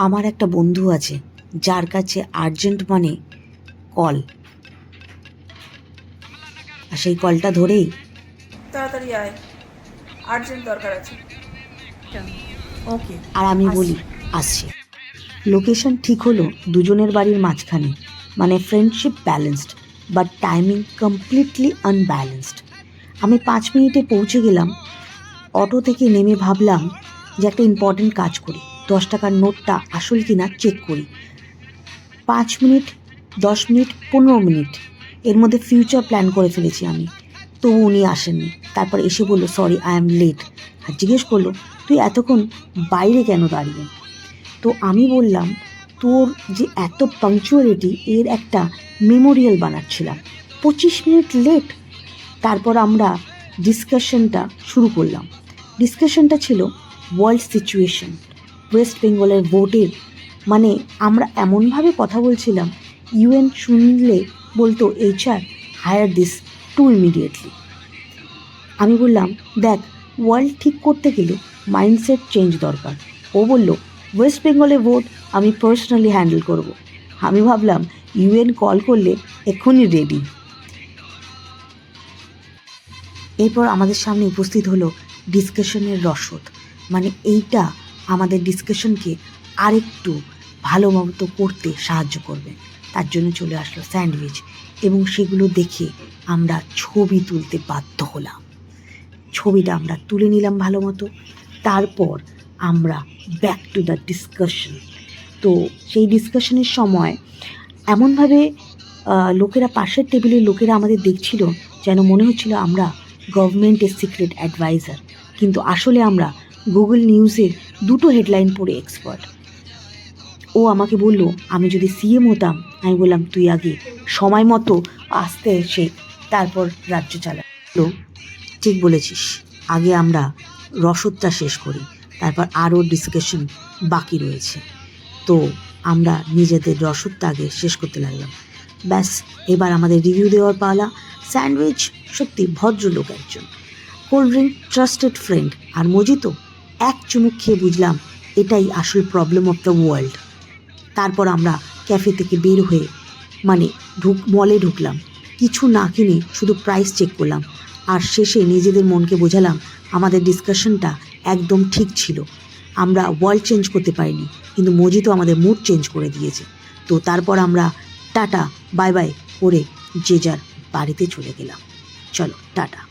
আমার একটা বন্ধু আছে যার কাছে আর্জেন্ট মানে কল, আর সেই কলটা ধরেই তাড়াতাড়ি আয়, আর্জেন্ট দরকার আছে। ওকে, আর আমি বলি আসছি। লোকেশন ঠিক হলো দুজনের বাড়ির মাঝখানে, মানে friendship balanced but timing completely unbalanced. আমি 5 মিনিটে পৌঁছে গেলাম। অটো থেকে নেমে ভাবলাম যে একটা ইম্পর্টেন্ট কাজ করি, 10 টাকার নোটটা আসল কিনা চেক করি। 5 মিনিট, 10 মিনিট, 15 মিনিট এর মধ্যে ফিউচার প্ল্যান করে ফেলেছি আমি। তবু উনি আসেননি। তারপর এসে বললো সরি আই অ্যাম লেট, আর জিজ্ঞেস করলো তুই এতক্ষণ বাইরে কেন দাঁড়িয়ে। তো আমি বললাম তোর যে এত পাংচুয়ালিটি এর একটা মেমোরিয়াল বানাচ্ছিলাম, 25 মিনিট লেট। তারপর আমরা ডিসকাশনটা শুরু করলাম। ডিসকাশনটা ছিল ওয়ার্ল্ড সিচুয়েশন, ওয়েস্ট বেঙ্গলের ভোটের, মানে আমরা এমনভাবে কথা বলছিলাম ইউএন শুনলে বলতো HR hire this to immediately. আমি বললাম দেখ, ওয়ার্ল্ড ঠিক করতে গেলে মাইন্ডসেট চেঞ্জ দরকার। ও বলল ওয়েস্ট বেঙ্গলে ভোট আমি পার্সোনালি হ্যান্ডেল করব। আমি ভাবলাম UN কল করলে এক্ষুনি রেডি। এরপর আমাদের সামনে উপস্থিত হলো ডিসকাশনের রসদ, মানে এইটা আমাদের ডিসকাশনকে আরেকটু ভালো মতো করতে সাহায্য করবে। তার জন্য চলে আসলো স্যান্ডউইচ, এবং সেগুলো দেখে আমরা ছবি তুলতে বাধ্য হলাম। ছবিটা আমরা তুলে নিলাম ভালো মতো। তারপর আমরা ব্যাক টু দ্য ডিসকাশন। তো সেই ডিসকাশনের সময় এমনভাবে লোকেরা, পাশের টেবিলের লোকেরা আমাদের দেখছিল যেন মনে হচ্ছিল আমরা গভর্নমেন্টের সিক্রেট অ্যাডভাইজার, কিন্তু আসলে আমরা গুগল নিউজের 2টো হেডলাইন পড়ে এক্সপার্ট। ও আমাকে বলল আমি যদি CM হতাম। আমি বললাম তুই আগে সময় মতো আসতে এসে তারপর রাজ্য চালালো। ঠিক বলেছিস, আগে আমরা রসদটা শেষ করি, তারপর আরও ডিসকাশন বাকি রয়েছে। তো আমরা নিজেদের রসদটা আগে শেষ করতে লাগলাম। ব্যাস, এবার আমাদের রিভিউ দেওয়ার পালা। স্যান্ডউইচ সত্যি ভদ্রলোক একজন, কোল্ড ড্রিঙ্ক ট্রাস্টেড ফ্রেন্ড, আর মজিতো এক চুমুক খেয়ে বুঝলাম এটাই আসল প্রবলেম অফ দ্য ওয়ার্ল্ড। তারপর আমরা ক্যাফে থেকে বের হয়ে মানে মলে ঢুকলাম। কিছু না কিনে শুধু প্রাইস চেক করলাম, আর শেষে নিজেদের মনকে বোঝালাম আমাদের ডিসকাশনটা একদম ঠিক ছিল। আমরা ওয়ার্ল্ড চেঞ্জ করতে পারিনি, কিন্তু মজিতো আমাদের মুড চেঞ্জ করে দিয়েছে। তো তারপর আমরা টাটা বাই বাই করে যে যার বাড়িতে চলে গেলাম। চলো টাটা।